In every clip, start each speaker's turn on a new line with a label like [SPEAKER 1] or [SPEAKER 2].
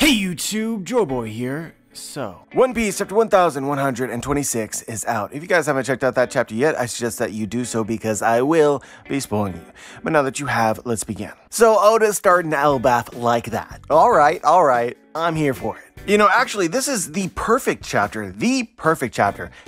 [SPEAKER 1] Hey YouTube, Joeboy here. So, One Piece chapter 1126 is out. If you guys haven't checked out that chapter yet, I suggest that you do so because I will be spoiling you. But now that you have, let's begin. So Oda's starting ELBAF like that. Alright, I'm here for it. You know, actually, this is the perfect chapter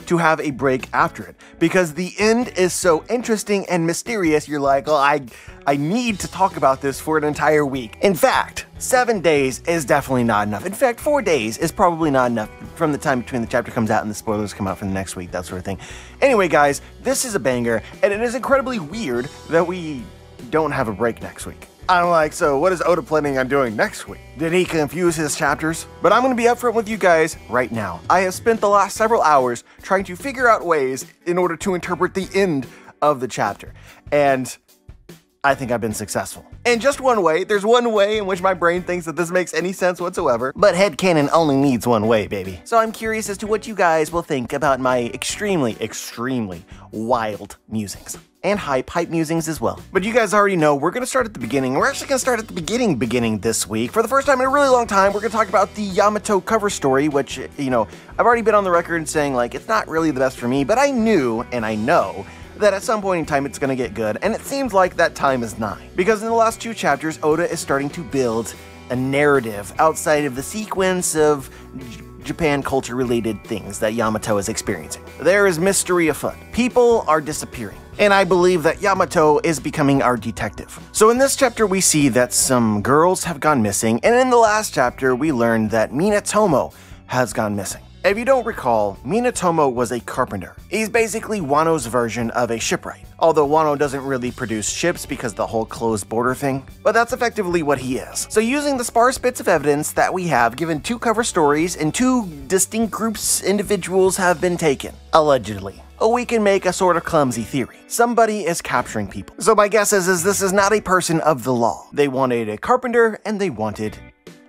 [SPEAKER 1] to have a break after it, because the end is so interesting and mysterious. You're like, oh, I need to talk about this for an entire week. In fact, 7 days is definitely not enough. In fact, 4 days is probably not enough from the time between the chapter comes out and the spoilers come out for the next week, that sort of thing. Anyway, guys, this is a banger, and it is incredibly weird that we don't have a break next week. I'm like, so what is Oda planning on doing next week? Did he confuse his chapters? But I'm going to be upfront with you guys right now. I have spent the last several hours trying to figure out ways in order to interpret the end of the chapter. And I think I've been successful. In just one way, there's one way in which my brain thinks that this makes any sense whatsoever, but headcanon only needs one way, baby. So I'm curious as to what you guys will think about my extremely wild musings. And hype musings as well. But you guys already know we're going to start at the beginning. We're actually going to start at the beginning this week. For the first time in a really long time, we're going to talk about the Yamato cover story, which, you know, I've already been on the record saying, like, it's not really the best for me, but I knew, and I know, that at some point in time it's going to get good, and it seems like that time is nigh. Because in the last 2 chapters, Oda is starting to build a narrative outside of the sequence of Japan culture related things that Yamato is experiencing. There is mystery afoot. People are disappearing. And I believe that Yamato is becoming our detective. So in this chapter we see that some girls have gone missing, and in the last chapter we learned that Minatomo has gone missing. If you don't recall, Minatomo was a carpenter. He's basically Wano's version of a shipwright. Although Wano doesn't really produce ships because of the whole closed border thing, but that's effectively what he is. So using the sparse bits of evidence that we have, given 2 cover stories and 2 distinct groups individuals have been taken, allegedly, we can make a sort of clumsy theory. Somebody is capturing people. So my guess is this is not a person of the law. They wanted a carpenter and they wanted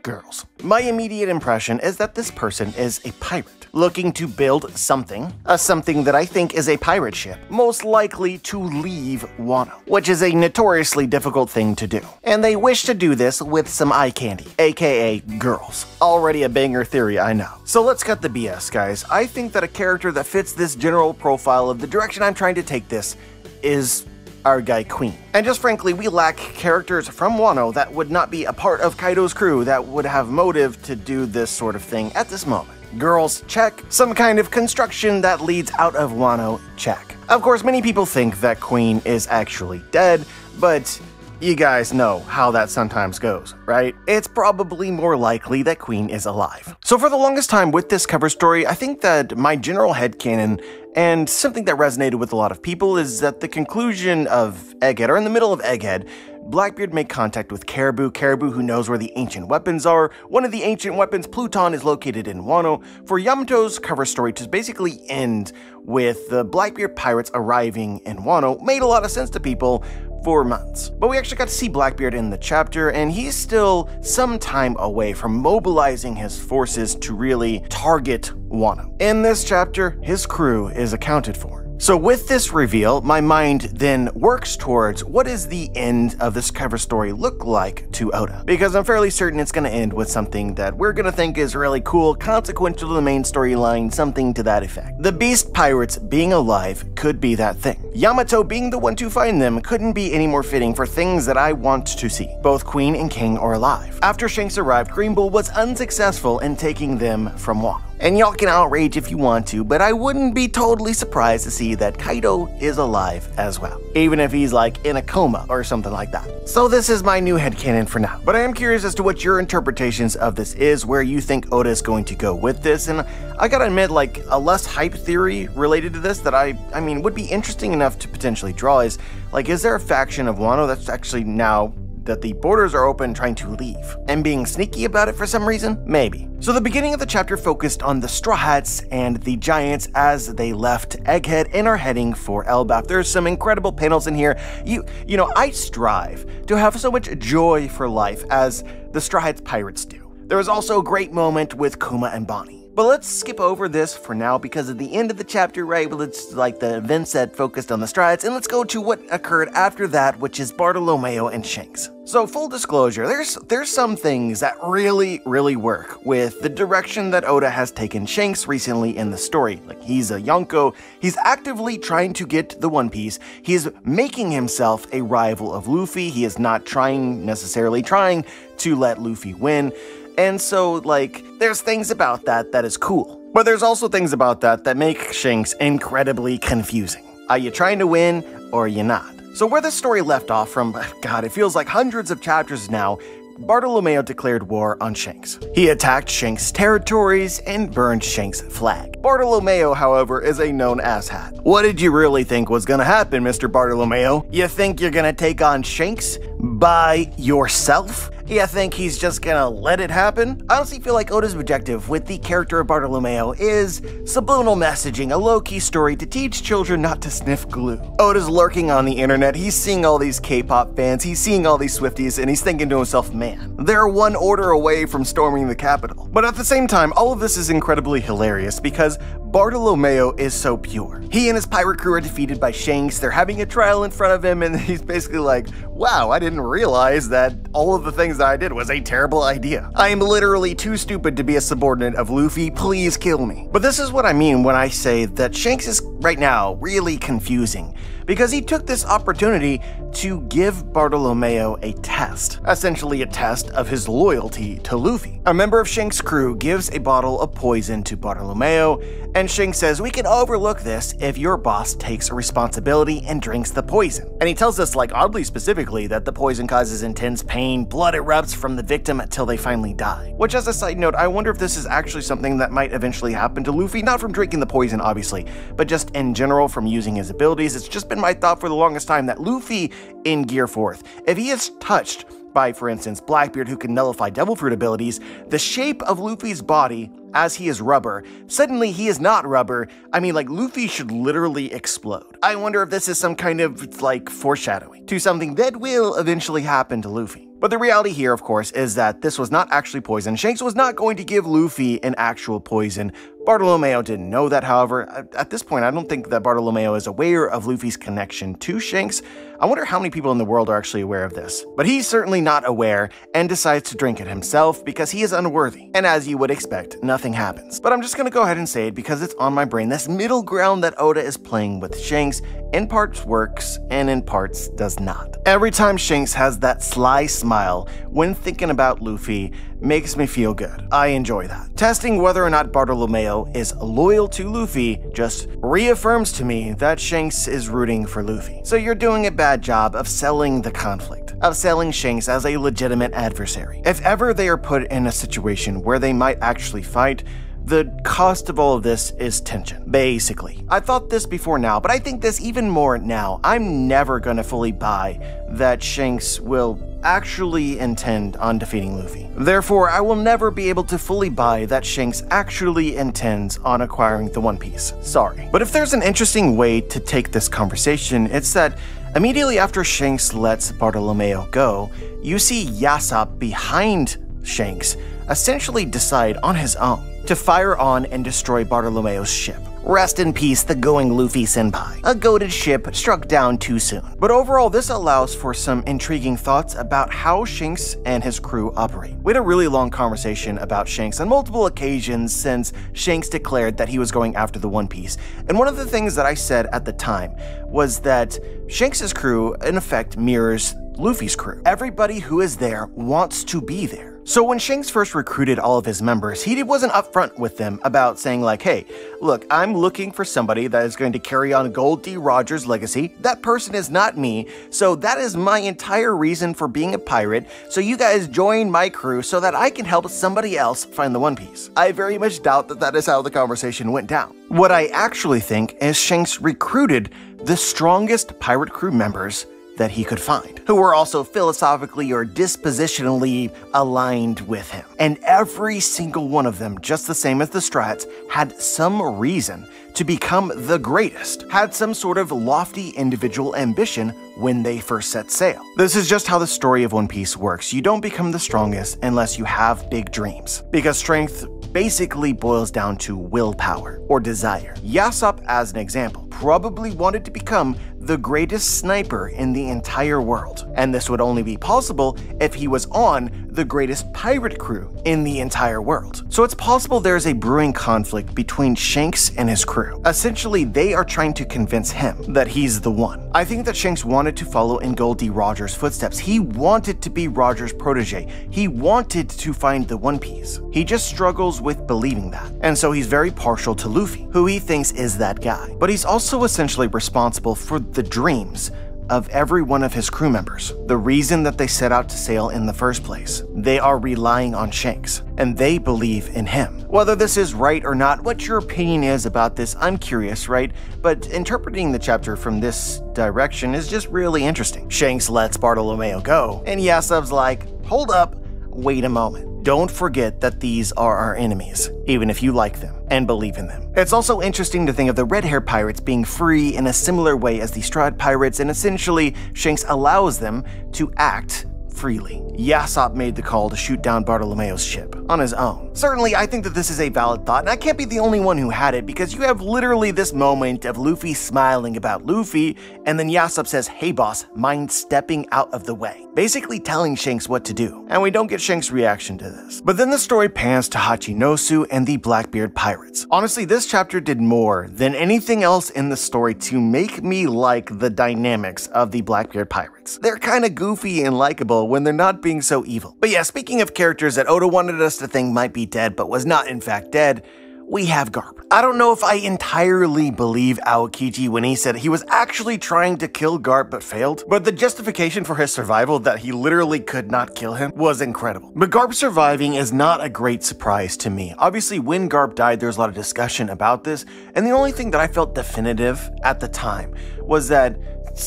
[SPEAKER 1] girls. My immediate impression is that this person is a pirate, looking to build something that I think is a pirate ship, most likely to leave Wano, which is a notoriously difficult thing to do. And they wish to do this with some eye candy, aka girls. Already a banger theory, I know. So let's cut the BS, guys. I think that a character that fits this general profile of the direction I'm trying to take this is our guy Queen. And just frankly, we lack characters from Wano that would not be a part of Kaido's crew that would have motive to do this sort of thing at this moment. Girls, check. Some kind of construction that leads out of Wano, check. Of course, many people think that Queen is actually dead, but you guys know how that sometimes goes, right? It's probably more likely that Queen is alive. So for the longest time with this cover story, I think that my general headcanon and something that resonated with a lot of people is that the conclusion of Egghead, or in the middle of Egghead, Blackbeard made contact with Caribou, who knows where the ancient weapons are. One of the ancient weapons, Pluton, is located in Wano. For Yamato's cover story to basically end with the Blackbeard pirates arriving in Wano made a lot of sense to people for months. But we actually got to see Blackbeard in the chapter, and he's still some time away from mobilizing his forces to really target Wano. In this chapter, his crew is accounted for. So with this reveal, my mind then works towards what does the end of this cover story look like to Oda? Because I'm fairly certain it's going to end with something that we're going to think is really cool, consequential to the main storyline, something to that effect. The Beast Pirates being alive could be that thing. Yamato being the one to find them couldn't be any more fitting for things that I want to see. Both Queen and King are alive. After Shanks arrived, Green Bull was unsuccessful in taking them from Wano. And y'all can outrage if you want to, but I wouldn't be totally surprised to see that Kaido is alive as well. Even if he's like in a coma or something like that. So this is my new headcanon for now. But I am curious as to what your interpretations of this is, where you think Oda is going to go with this. And I gotta admit, like, a less hype theory related to this that I mean would be interesting enough to potentially draw is, like, is there a faction of Wano that's actually now that the borders are open trying to leave and being sneaky about it for some reason? Maybe. So the beginning of the chapter focused on the Straw Hats and the Giants as they left Egghead and are heading for ELBAF. There's some incredible panels in here. You know, I strive to have so much joy for life as the Straw Hats pirates do. There was also a great moment with Kuma and Bonnie. But let's skip over this for now because at the end of the chapter, right, well, it's like the events that focused on the Straw Hats, and let's go to what occurred after that, which is Bartolomeo and Shanks. So full disclosure, there's some things that really work with the direction that Oda has taken Shanks recently in the story. Like, he's a Yonko, he's actively trying to get the One Piece, he's making himself a rival of Luffy, he is not necessarily trying to let Luffy win. And so, like, there's things about that is cool. But there's also things about that make Shanks incredibly confusing. Are you trying to win, or are you not? So where the story left off from, God, it feels like hundreds of chapters now, Bartolomeo declared war on Shanks. He attacked Shanks' territories and burned Shanks' flag. Bartolomeo, however, is a known asshat. What did you really think was gonna happen, Mr. Bartolomeo? You think you're gonna take on Shanks by yourself? You think he's just gonna let it happen? I honestly feel like Oda's objective with the character of Bartolomeo is subliminal messaging, a low-key story to teach children not to sniff glue. Oda's lurking on the internet, he's seeing all these K-pop fans, he's seeing all these Swifties, and he's thinking to himself, man, they're one order away from storming the Capitol. But at the same time, all of this is incredibly hilarious because Bartolomeo is so pure. He and his pirate crew are defeated by Shanks, they're having a trial in front of him, and he's basically like, wow, I didn't realize that all of the things that I did was a terrible idea. I am literally too stupid to be a subordinate of Luffy, please kill me. But this is what I mean when I say that Shanks is right now really confusing, because he took this opportunity to give Bartolomeo a test, essentially a test of his loyalty to Luffy. A member of Shanks' crew gives a bottle of poison to Bartolomeo, and Shanks says, we can overlook this if your boss takes responsibility and drinks the poison. And he tells us, like, oddly specifically, that the poison causes intense pain, blood erupts from the victim until they finally die. Which, as a side note, I wonder if this is actually something that might eventually happen to Luffy, not from drinking the poison, obviously, but just in general from using his abilities. It's just been my thought for the longest time that Luffy in Gear 4th, if he is touched by, for instance, Blackbeard, who can nullify Devil Fruit abilities, the shape of Luffy's body, as he is rubber, suddenly he is not rubber. I mean, like, Luffy should literally explode. I wonder if this is some kind of, like, foreshadowing to something that will eventually happen to Luffy. But the reality here, of course, is that this was not actually poison. Shanks was not going to give Luffy an actual poison. Bartolomeo didn't know that, however. At this point, I don't think that Bartolomeo is aware of Luffy's connection to Shanks. I wonder how many people in the world are actually aware of this. But he's certainly not aware and decides to drink it himself because he is unworthy. And as you would expect, nothing happens. But I'm just gonna go ahead and say it because it's on my brain. This middle ground that Oda is playing with Shanks in parts works and in parts does not. Every time Shanks has that sly smile when thinking about Luffy makes me feel good. I enjoy that. Testing whether or not Bartolomeo is loyal to Luffy just reaffirms to me that Shanks is rooting for Luffy. So you're doing a bad job of selling the conflict, of selling Shanks as a legitimate adversary. If ever they are put in a situation where they might actually fight, the cost of all of this is tension, basically. I thought this before now, but I think this even more now. I'm never gonna fully buy that Shanks will actually intend on defeating Luffy. Therefore, I will never be able to fully buy that Shanks actually intends on acquiring the One Piece. Sorry. But if there's an interesting way to take this conversation, it's that immediately after Shanks lets Bartolomeo go, you see Yasopp behind Shanks essentially decide on his own to fire on and destroy Bartolomeo's ship. Rest in peace, the Going Luffy Senpai. A goated ship struck down too soon. But overall, this allows for some intriguing thoughts about how Shanks and his crew operate. We had a really long conversation about Shanks on multiple occasions since Shanks declared that he was going after the One Piece. And one of the things that I said at the time was that Shanks' crew, in effect, mirrors Luffy's crew. Everybody who is there wants to be there. So when Shanks first recruited all of his members, he wasn't upfront with them about saying like, hey, look, I'm looking for somebody that is going to carry on Gold D. Rogers' legacy. That person is not me, so that is my entire reason for being a pirate, so you guys join my crew so that I can help somebody else find the One Piece. I very much doubt that that is how the conversation went down. What I actually think is Shanks recruited the strongest pirate crew members that he could find, who were also philosophically or dispositionally aligned with him. And every single one of them, just the same as the Strats, had some reason to become the greatest, had some sort of lofty individual ambition when they first set sail. This is just how the story of One Piece works. You don't become the strongest unless you have big dreams, because strength basically boils down to willpower or desire. Yasopp, as an example, probably wanted to become the greatest sniper in the entire world. And this would only be possible if he was on the greatest pirate crew in the entire world. So it's possible there's a brewing conflict between Shanks and his crew. Essentially, they are trying to convince him that he's the one. I think that Shanks wanted to follow in Goldie Roger's footsteps. He wanted to be Roger's protege. He wanted to find the One Piece. He just struggles with believing that. And so he's very partial to Luffy, who he thinks is that guy. But he's also essentially responsible for the dreams of every one of his crew members. The reason that they set out to sail in the first place. They are relying on Shanks, and they believe in him. Whether this is right or not, what your opinion is about this, I'm curious, right? But interpreting the chapter from this direction is just really interesting. Shanks lets Bartolomeo go, and Yasub's like, hold up, wait a moment. Don't forget that these are our enemies, even if you like them and believe in them. It's also interesting to think of the red-haired pirates being free in a similar way as the Strahd pirates, and essentially Shanks allows them to act freely. Yasop made the call to shoot down Bartolomeo's ship on his own. Certainly, I think that this is a valid thought, and I can't be the only one who had it, because you have literally this moment of Luffy smiling about Luffy, and then Yasop says, "Hey boss, mind stepping out of the way?" Basically telling Shanks what to do, and we don't get Shanks' reaction to this. But then the story pans to Hachinosu and the Blackbeard pirates. Honestly, this chapter did more than anything else in the story to make me like the dynamics of the Blackbeard pirates. They're kinda goofy and likable when they're not being so evil. But yeah, speaking of characters that Oda wanted us to think might be dead but was not in fact dead, we have Garp. I don't know if I entirely believe Aokiji when he said he was actually trying to kill Garp but failed, but the justification for his survival, that he literally could not kill him, was incredible. But Garp surviving is not a great surprise to me. Obviously, when Garp died, there was a lot of discussion about this, and the only thing that I felt definitive at the time was that,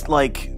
[SPEAKER 1] like,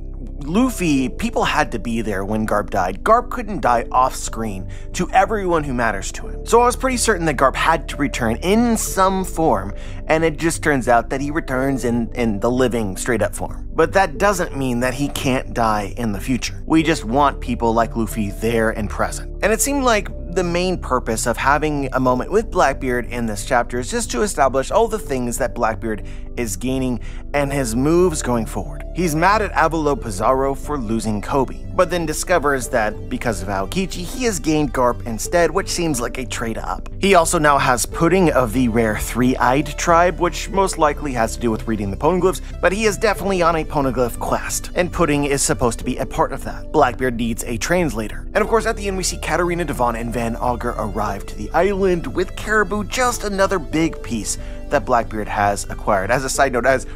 [SPEAKER 1] Luffy, people had to be there when Garp died. Garp couldn't die off screen to everyone who matters to him. So I was pretty certain that Garp had to return in some form, and it just turns out that he returns in the living, straight up form. But that doesn't mean that he can't die in the future. We just want people like Luffy there and present. And it seemed like the main purpose of having a moment with Blackbeard in this chapter is just to establish all the things that Blackbeard is gaining and his moves going forward. He's mad at Avalo Pizarro for losing Kobe, but then discovers that because of Aokiji, he has gained Garp instead, which seems like a trade up. He also now has Pudding of the rare three-eyed tribe, which most likely has to do with reading the poneglyphs, but he is definitely on a poneglyph quest, and Pudding is supposed to be a part of that. Blackbeard needs a translator. And of course, at the end, we see Katarina Devon and Van Augur arrive to the island with Caribou, just another big piece that Blackbeard has acquired. As a side note, as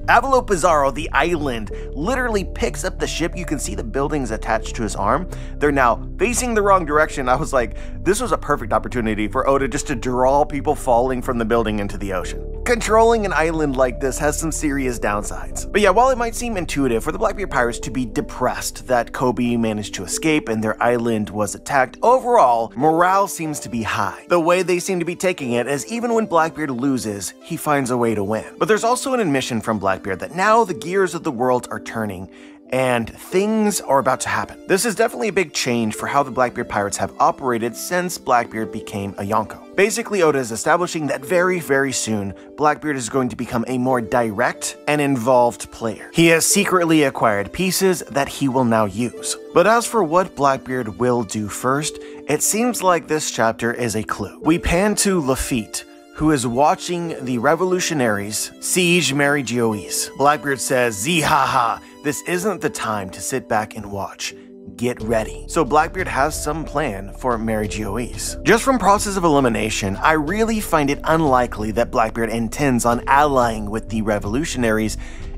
[SPEAKER 1] Avalo Pizarro, the island, literally picks up the ship. You can see the buildings attached to his arm. They're now facing the wrong direction. I was like, this was a perfect opportunity for Oda just to draw people falling from the building into the ocean. Controlling an island like this has some serious downsides. But yeah, while it might seem intuitive for the Blackbeard pirates to be depressed that Kobe managed to escape and their island was attacked, overall, morale seems to be high. The way they seem to be taking it is even when Blackbeard loses, he finds a way to win. But there's also an admission from Blackbeard that now the gears of the world are turning and things are about to happen. This is definitely a big change for how the Blackbeard pirates have operated since Blackbeard became a Yonko. Basically, Oda is establishing that very, very soon, Blackbeard is going to become a more direct and involved player. He has secretly acquired pieces that he will now use. But as for what Blackbeard will do first, it seems like this chapter is a clue. We pan to Lafitte, who is watching the revolutionaries siege Mary Geoise. Blackbeard says, "Zihaha, this isn't the time to sit back and watch. Get ready." So Blackbeard has some plan for Mary Geoise. Just from process of elimination, I really find it unlikely that Blackbeard intends on allying with the revolutionaries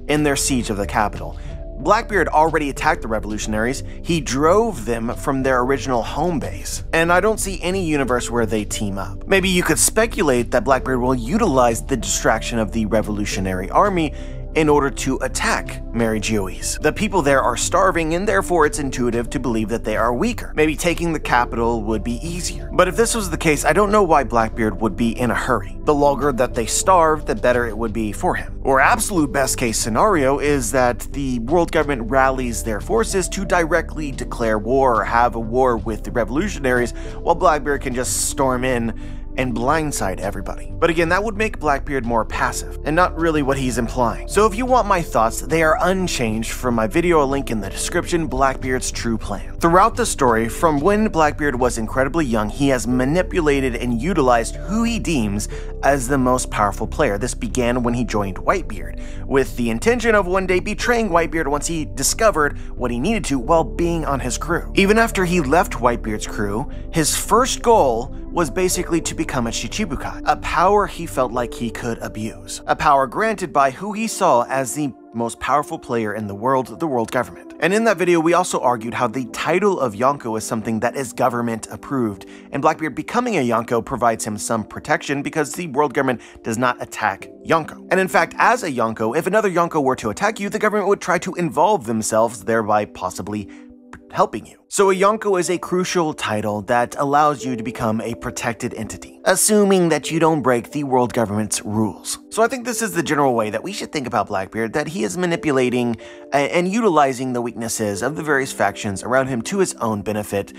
[SPEAKER 1] in their siege of the capital. Blackbeard already attacked the revolutionaries. He drove them from their original home base, and I don't see any universe where they team up. Maybe you could speculate that Blackbeard will utilize the distraction of the revolutionary army in order to attack Mary Geoise. The people there are starving, and therefore it's intuitive to believe that they are weaker. Maybe taking the capital would be easier. But if this was the case, I don't know why Blackbeard would be in a hurry. The longer that they starve, the better it would be for him. Or absolute best case scenario is that the world government rallies their forces to directly declare war or have a war with the revolutionaries, while Blackbeard can just storm in and blindside everybody. But again, that would make Blackbeard more passive, and not really what he's implying. So if you want my thoughts, they are unchanged from my video, a link in the description, Blackbeard's true plan. Throughout the story, from when Blackbeard was incredibly young, he has manipulated and utilized who he deems as the most powerful player. This began when he joined Whitebeard, with the intention of one day betraying Whitebeard once he discovered what he needed to while being on his crew. Even after he left Whitebeard's crew, his first goal was basically to become a Chichibukai, a power he felt like he could abuse. A power granted by who he saw as the most powerful player in the world government. And in that video, we also argued how the title of Yonko is something that is government approved, and Blackbeard becoming a Yonko provides him some protection because the world government does not attack Yonko. And in fact, as a Yonko, if another Yonko were to attack you, the government would try to involve themselves, thereby possibly helping you. So a Yonko is a crucial title that allows you to become a protected entity, assuming that you don't break the world government's rules. So I think this is the general way that we should think about Blackbeard, that he is manipulating and utilizing the weaknesses of the various factions around him to his own benefit.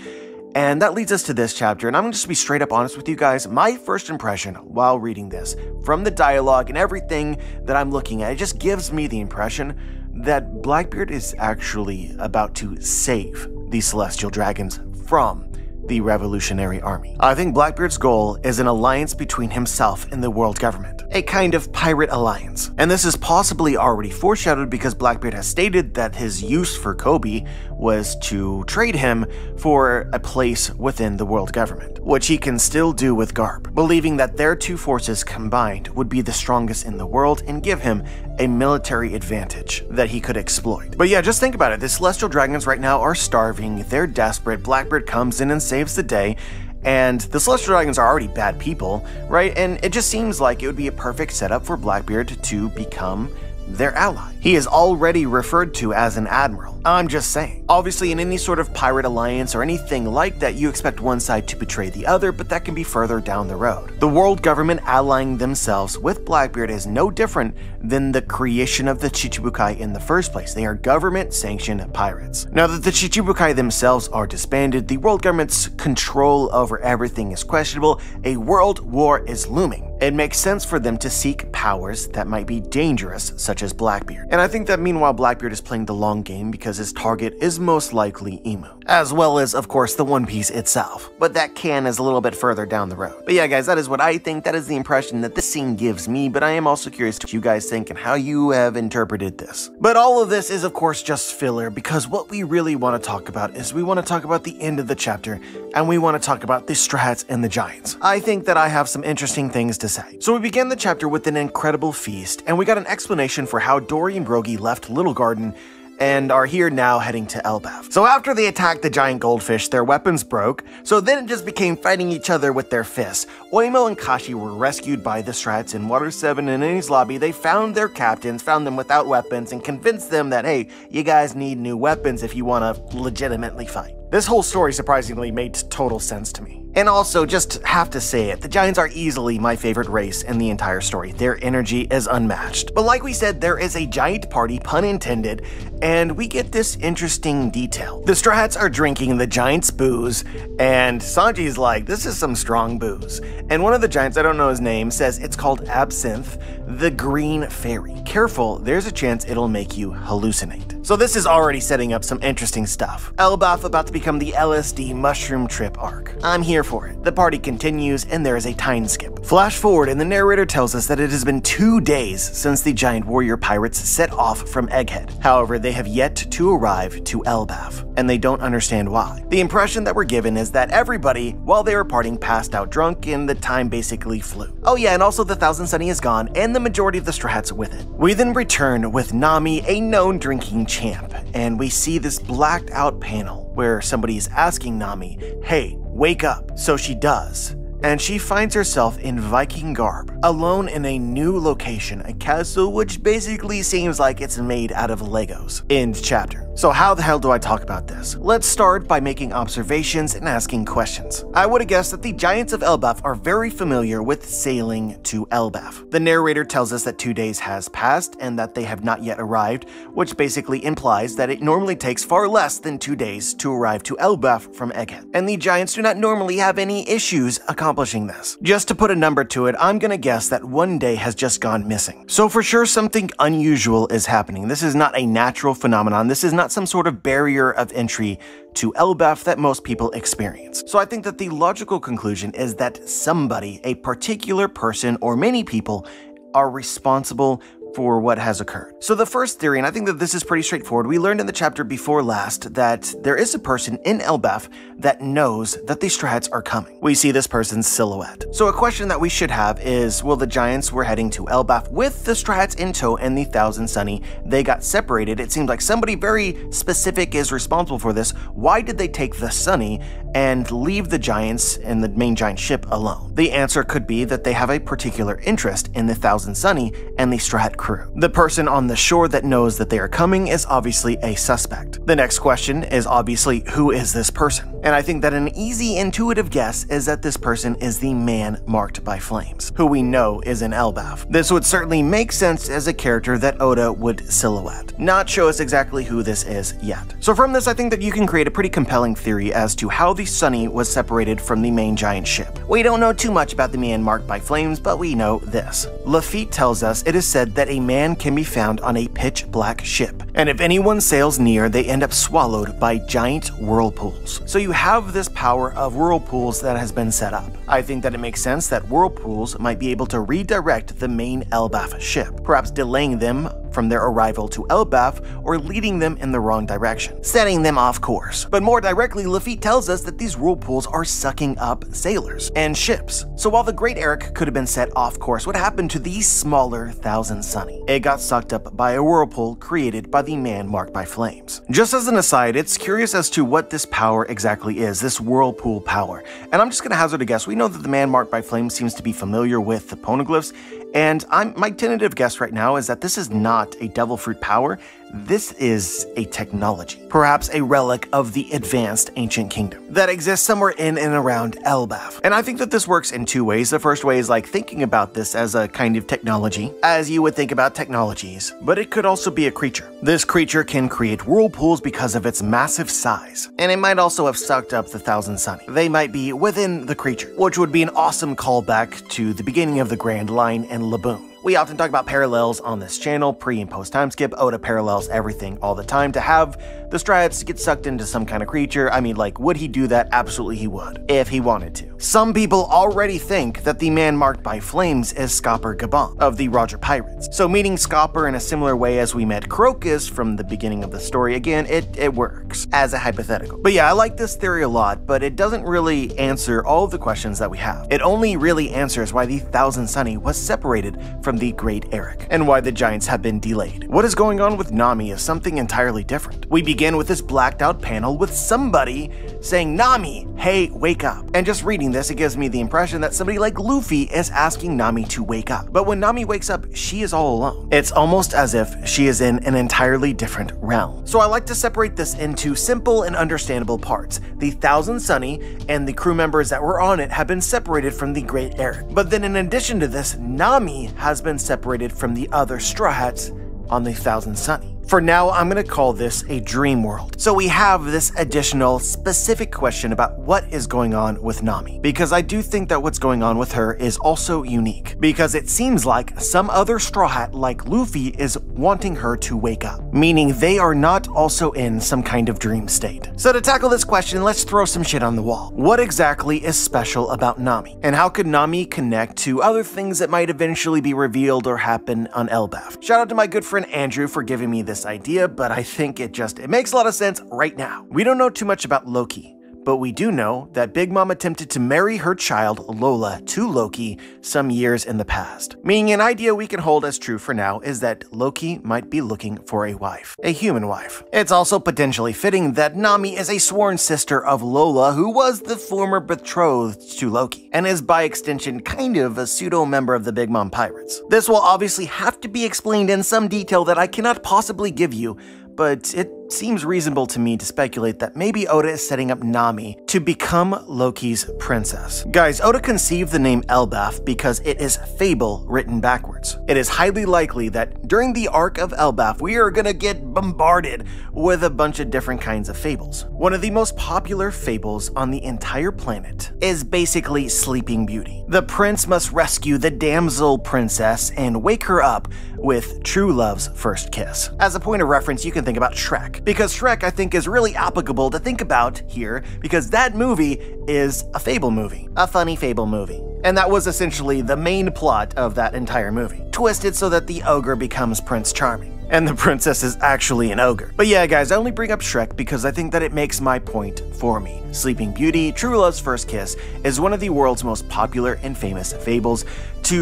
[SPEAKER 1] And that leads us to this chapter, and I'm gonna just be straight up honest with you guys. My first impression while reading this, from the dialogue and everything that I'm looking at, it just gives me the impression that Blackbeard is actually about to save the Celestial Dragons from the Revolutionary Army. I think Blackbeard's goal is an alliance between himself and the world government, a kind of pirate alliance. And this is possibly already foreshadowed because Blackbeard has stated that his use for Kobe was to trade him for a place within the world government, which he can still do with Garb, believing that their two forces combined would be the strongest in the world and give him a military advantage that he could exploit. But yeah, just think about it. The Celestial Dragons right now are starving, they're desperate. Blackbeard comes in and saves the day, and the Celestial Dragons are already bad people, right? And it just seems like it would be a perfect setup for Blackbeard to become their ally. He is already referred to as an admiral. I'm just saying. Obviously, in any sort of pirate alliance or anything like that, you expect one side to betray the other, but that can be further down the road. The world government allying themselves with Blackbeard is no different than the creation of the Chichibukai in the first place. They are government-sanctioned pirates. Now that the Chichibukai themselves are disbanded, the world government's control over everything is questionable, a world war is looming. It makes sense for them to seek powers that might be dangerous, such as Blackbeard. And I think that meanwhile Blackbeard is playing the long game because his target is most likely Emu, as well as, of course, the One Piece itself. But that can is a little bit further down the road. But yeah, guys, that is what I think. That is the impression that this scene gives me, but I am also curious what you guys think and how you have interpreted this. But all of this is, of course, just filler, because what we really want to talk about is we want to talk about the end of the chapter, and we want to talk about the strats and the giants. I think that I have some interesting things to say. So we began the chapter with an incredible feast, and we got an explanation for how Dory and Brogy left Little Garden and are here now heading to ELBAF. So after they attacked the giant goldfish, their weapons broke, so then it just became fighting each other with their fists. Oimo and Kashi were rescued by the strats in Water 7 and Enies lobby. They found their captains, found them without weapons, and convinced them that, hey, you guys need new weapons if you want to legitimately fight. This whole story surprisingly made total sense to me. And also, just have to say it, the Giants are easily my favorite race in the entire story. Their energy is unmatched. But like we said, there is a giant party, pun intended, and we get this interesting detail. The Strats are drinking the Giants' booze, and Sanji's like, this is some strong booze. And one of the Giants, I don't know his name, says it's called Absinthe, the Green Fairy. Careful, there's a chance it'll make you hallucinate. So this is already setting up some interesting stuff. ELBAF about to become the LSD mushroom trip arc. I'm here for it. The party continues, and there is a time skip. Flash forward, and the narrator tells us that it has been 2 days since the giant warrior pirates set off from Egghead. However, they have yet to arrive to ELBAF, and they don't understand why. The impression that we're given is that everybody, while they were partying, passed out drunk, and the time basically flew. Oh yeah, and also the Thousand Sunny is gone, and the majority of the Strats with it. We then return with Nami, a known drinking champ, and we see this blacked out panel where somebody is asking Nami, hey, wake up. So she does, and she finds herself in Viking garb, alone in a new location, a castle which basically seems like it's made out of Legos. End chapter. So how the hell do I talk about this? Let's start by making observations and asking questions. I would have guessed that the giants of ELBAF are very familiar with sailing to ELBAF. The narrator tells us that 2 days has passed and that they have not yet arrived, which basically implies that it normally takes far less than 2 days to arrive to ELBAF from Egghead, and the giants do not normally have any issues accomplishing this. Just to put a number to it, I'm gonna guess that 1 day has just gone missing. So for sure something unusual is happening. This is not a natural phenomenon. This is not some sort of barrier of entry to ELBAF that most people experience. So I think that the logical conclusion is that somebody, a particular person or many people, are responsible for what has occurred. So the first theory, and I think that this is pretty straightforward, we learned in the chapter before last that there is a person in ELBAF that knows that the Strats are coming. We see this person's silhouette. So a question that we should have is, well, the giants were heading to ELBAF with the Strats in tow and the Thousand Sunny. They got separated. It seems like somebody very specific is responsible for this. Why did they take the Sunny and leave the giants and the main giant ship alone? The answer could be that they have a particular interest in the Thousand Sunny and the Strat crew. The person on the shore that knows that they are coming is obviously a suspect. The next question is obviously, who is this person? And I think that an easy intuitive guess is that this person is the man marked by flames, who we know is in ELBAF. This would certainly make sense as a character that Oda would silhouette, not show us exactly who this is yet. So from this, I think that you can create a pretty compelling theory as to how the Sunny was separated from the main giant ship. We don't know too much about the man marked by flames, but we know this. Lafitte tells us it is said that a man can be found on a pitch black ship, and if anyone sails near, they end up swallowed by giant whirlpools. So you have this power of whirlpools that has been set up. I think that it makes sense that whirlpools might be able to redirect the main ELBAF ship, perhaps delaying them from their arrival to ELBAF or leading them in the wrong direction, setting them off course. But more directly, Lafitte tells us that these whirlpools are sucking up sailors and ships. So while the Great Eric could have been set off course, what happened to the smaller Thousand Sunny? It got sucked up by a whirlpool created by the man marked by flames. Just as an aside, it's curious as to what this power exactly is, this whirlpool power. And I'm just gonna hazard a guess. We know that the man marked by flames seems to be familiar with the poneglyphs, and my tentative guess right now is that this is not a devil fruit power. This is a technology, perhaps a relic of the advanced ancient kingdom that exists somewhere in and around ELBAF. And I think that this works in two ways. The first way is like thinking about this as a kind of technology, as you would think about technologies, but it could also be a creature. This creature can create whirlpools because of its massive size, and it might also have sucked up the Thousand Sunny. They might be within the creature, which would be an awesome callback to the beginning of the Grand Line and Laboon. We often talk about parallels on this channel, pre and post time skip. Oda parallels everything all the time. To have the Strats get sucked into some kind of creature, I mean, like, would he do that? Absolutely he would, if he wanted to. Some people already think that the man marked by flames is Scopper Gabon of the Roger Pirates. So meeting Scopper in a similar way as we met Crocus from the beginning of the story, again, it works as a hypothetical. But yeah, I like this theory a lot, but it doesn't really answer all of the questions that we have. It only really answers why the Thousand Sunny was separated from the Great Eric, and why the giants have been delayed. What is going on with Nami is something entirely different. We begin with this blacked out panel with somebody saying, Nami, hey, wake up. And just reading this, it gives me the impression that somebody like Luffy is asking Nami to wake up. But when Nami wakes up, she is all alone. It's almost as if she is in an entirely different realm. So I like to separate this into simple and understandable parts. The Thousand Sunny and the crew members that were on it have been separated from the Great Eric. But then in addition to this, Nami has been separated from the other Straw Hats on the Thousand Sunny. For now, I'm going to call this a dream world. So we have this additional specific question about what is going on with Nami, because I do think that what's going on with her is also unique, because it seems like some other Straw Hat like Luffy is wanting her to wake up, meaning they are not also in some kind of dream state. So to tackle this question, let's throw some shit on the wall. What exactly is special about Nami? And how could Nami connect to other things that might eventually be revealed or happen on ELBAF? Shout out to my good friend Andrew for giving me this idea, but I think it makes a lot of sense right now. We don't know too much about Loki, but we do know that Big Mom attempted to marry her child Lola to Loki some years in the past. Meaning an idea we can hold as true for now is that Loki might be looking for a wife, a human wife. It's also potentially fitting that Nami is a sworn sister of Lola, who was the former betrothed to Loki, and is by extension kind of a pseudo member of the Big Mom Pirates. This will obviously have to be explained in some detail that I cannot possibly give you, but it seems reasonable to me to speculate that maybe Oda is setting up Nami to become Loki's princess. Guys, Oda conceived the name ELBAF because it is fable written backwards. It is highly likely that during the arc of ELBAF, we are gonna get bombarded with a bunch of different kinds of fables. One of the most popular fables on the entire planet is basically Sleeping Beauty. The prince must rescue the damsel princess and wake her up with true love's first kiss. As a point of reference, you can think about Shrek, because Shrek, I think, is really applicable to think about here, because that movie is a fable movie, a funny fable movie. And that was essentially the main plot of that entire movie, twisted so that the ogre becomes Prince Charming. And the princess is actually an ogre. But yeah, guys, I only bring up Shrek because I think that it makes my point for me. Sleeping Beauty, True Love's First Kiss, is one of the world's most popular and famous fables.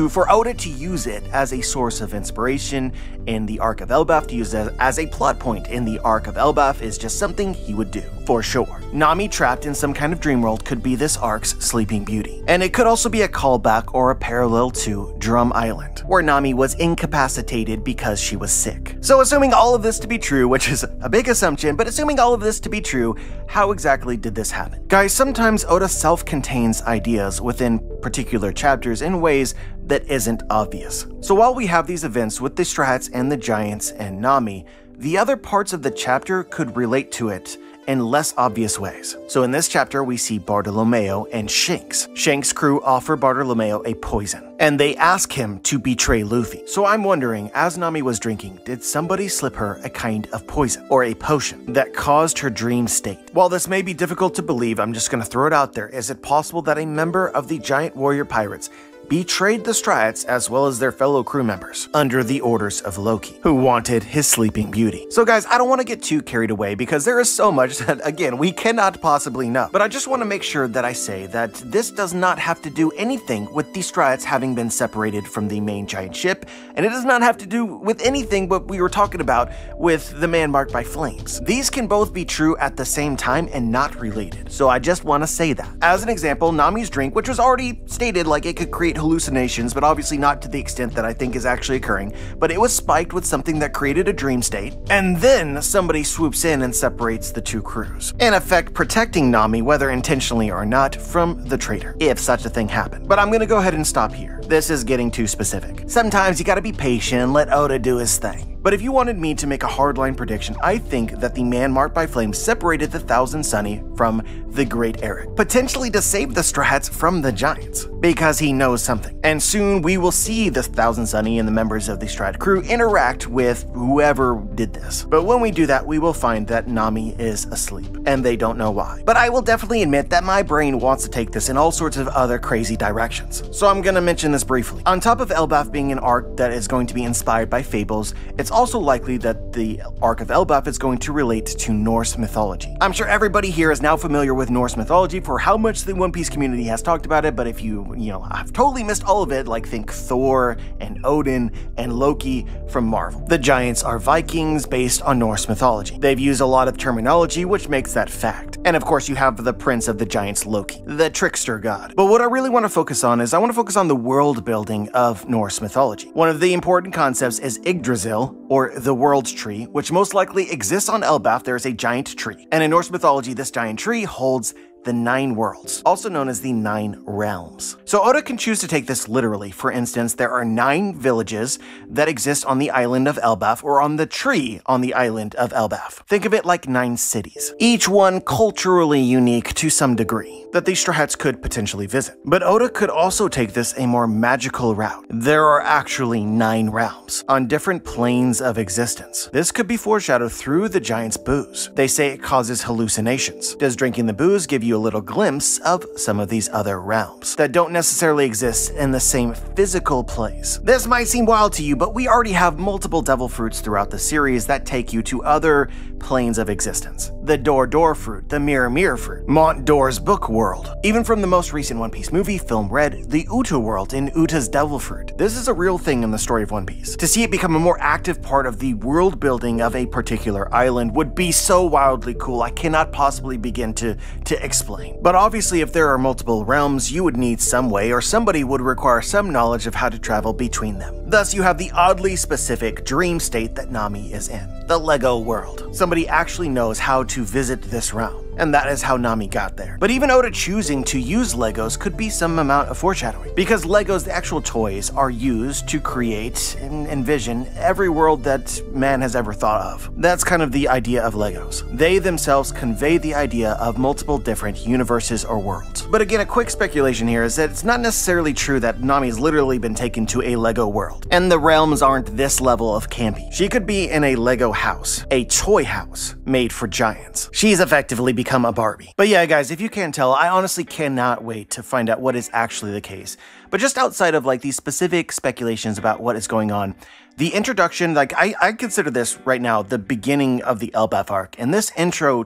[SPEAKER 1] For Oda to use it as a source of inspiration in the arc of ELBAF, to use it as a plot point in the arc of ELBAF, is just something he would do, for sure. Nami trapped in some kind of dream world could be this arc's Sleeping Beauty. And it could also be a callback or a parallel to Drum Island, where Nami was incapacitated because she was sick. So assuming all of this to be true, which is a big assumption, but assuming all of this to be true, how exactly did this happen? Guys, sometimes Oda self-contains ideas within particular chapters in ways that isn't obvious. So while we have these events with the Straw-Hats and the Giants and Nami, the other parts of the chapter could relate to it in less obvious ways. So in this chapter, we see Bartolomeo and Shanks. Shanks' crew offer Bartolomeo a poison, and they ask him to betray Luffy. So I'm wondering, as Nami was drinking, did somebody slip her a kind of poison or a potion that caused her dream state? While this may be difficult to believe, I'm just gonna throw it out there. Is it possible that a member of the Giant Warrior Pirates betrayed the Straw-Hats as well as their fellow crew members under the orders of Loki, who wanted his Sleeping Beauty? So guys, I don't want to get too carried away because there is so much that, again, we cannot possibly know. But I just want to make sure that I say that this does not have to do anything with the Straw-Hats having been separated from the main giant ship, and it does not have to do with anything what we were talking about with the man marked by flames. These can both be true at the same time and not related. So I just want to say that. As an example, Nami's drink, which was already stated like it could create hallucinations, but obviously not to the extent that I think is actually occurring, but it was spiked with something that created a dream state, and then somebody swoops in and separates the two crews, in effect protecting Nami, whether intentionally or not, from the traitor, if such a thing happened. But I'm gonna go ahead and stop here. This is getting too specific. Sometimes you gotta be patient and let Oda do his thing. But if you wanted me to make a hardline prediction, I think that the man marked by flames separated the Thousand Sunny from the Great Eric, potentially to save the Straw-Hats from the Giants, because he knows something. And soon we will see the Thousand Sunny and the members of the Straw-Hat crew interact with whoever did this. But when we do that, we will find that Nami is asleep, and they don't know why. But I will definitely admit that my brain wants to take this in all sorts of other crazy directions. So I'm gonna mention this briefly. On top of ELBAF being an arc that is going to be inspired by fables, it's also likely that the arc of ELBAF is going to relate to Norse mythology. I'm sure everybody here is now familiar with Norse mythology for how much the One Piece community has talked about it, but if you have totally missed all of it, like think Thor and Odin and Loki from Marvel. The Giants are Vikings based on Norse mythology. They've used a lot of terminology which makes that fact. And of course you have the Prince of the Giants, Loki, the trickster god. But what I really want to focus on is I want to focus on the world building of Norse mythology. One of the important concepts is Yggdrasil, or the World Tree, which most likely exists on ELBAF. There is a giant tree. And in Norse mythology, this giant tree holds the 9 worlds, also known as the 9 realms. So Oda can choose to take this literally. For instance, there are 9 villages that exist on the island of ELBAF, or on the tree on the island of ELBAF. Think of it like 9 cities, each one culturally unique to some degree, that the Straw Hats could potentially visit. But Oda could also take this a more magical route. There are actually 9 realms on different planes of existence. This could be foreshadowed through the giant's booze. They say it causes hallucinations. Does drinking the booze give you a little glimpse of some of these other realms that don't necessarily exist in the same physical place? This might seem wild to you, but we already have multiple devil fruits throughout the series that take you to other planes of existence. the Door fruit, the Mirror fruit, Mont Door's book world. Even from the most recent One Piece movie, film read, the Uta world in Uta's devil fruit. This is a real thing in the story of One Piece. To see it become a more active part of the world building of a particular island would be so wildly cool, I cannot possibly begin to explain. But obviously, if there are multiple realms, you would need some way, or somebody would require some knowledge of how to travel between them. Thus, you have the oddly specific dream state that Nami is in, the Lego world. Somebody actually knows how to visit this realm, and that is how Nami got there. But even Oda choosing to use Legos could be some amount of foreshadowing, because Legos, the actual toys, are used to create and envision every world that man has ever thought of. That's kind of the idea of Legos. They themselves convey the idea of multiple different universes or worlds. But again, a quick speculation here is that it's not necessarily true that Nami's literally been taken to a Lego world, and the realms aren't this level of campy. She could be in a Lego house, a toy house made for giants. She's effectively become a Barbie. But yeah, guys, if you can't tell, I honestly cannot wait to find out what is actually the case. But just outside of like these specific speculations about what is going on, the introduction, like I consider this right now the beginning of the ELBAF arc, and this intro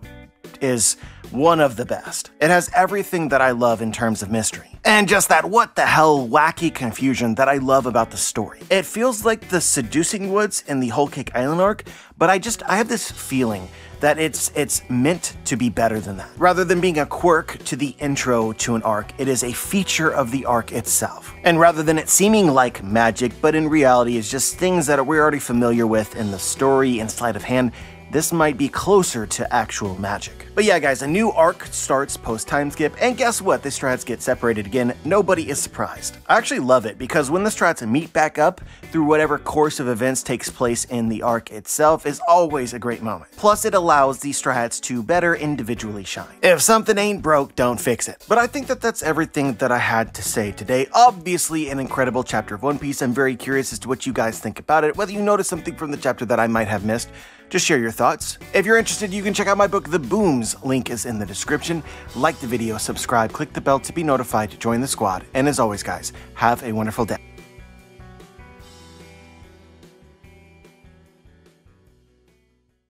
[SPEAKER 1] is one of the best. It has everything that I love in terms of mystery, and just that what the hell wacky confusion that I love about the story. It feels like the Seducing Woods in the Whole Cake Island arc, but I have this feeling that it's meant to be better than that. Rather than being a quirk to the intro to an arc, it is a feature of the arc itself. And rather than it seeming like magic, but in reality is just things that we're already familiar with in the story and sleight of hand, this might be closer to actual magic. But yeah, guys, a new arc starts post-time skip, and guess what? The strats get separated again. Nobody is surprised. I actually love it, because when the strats meet back up through whatever course of events takes place in the arc itself is always a great moment. Plus, it allows the strats to better individually shine. If something ain't broke, don't fix it. But I think that that's everything that I had to say today. Obviously, an incredible chapter of One Piece. I'm very curious as to what you guys think about it, whether you noticed something from the chapter that I might have missed. Just share your thoughts. If you're interested, you can check out my book, The Booms. Link is in the description. Like the video, subscribe, click the bell to be notified to join the squad. And as always, guys, have a wonderful day.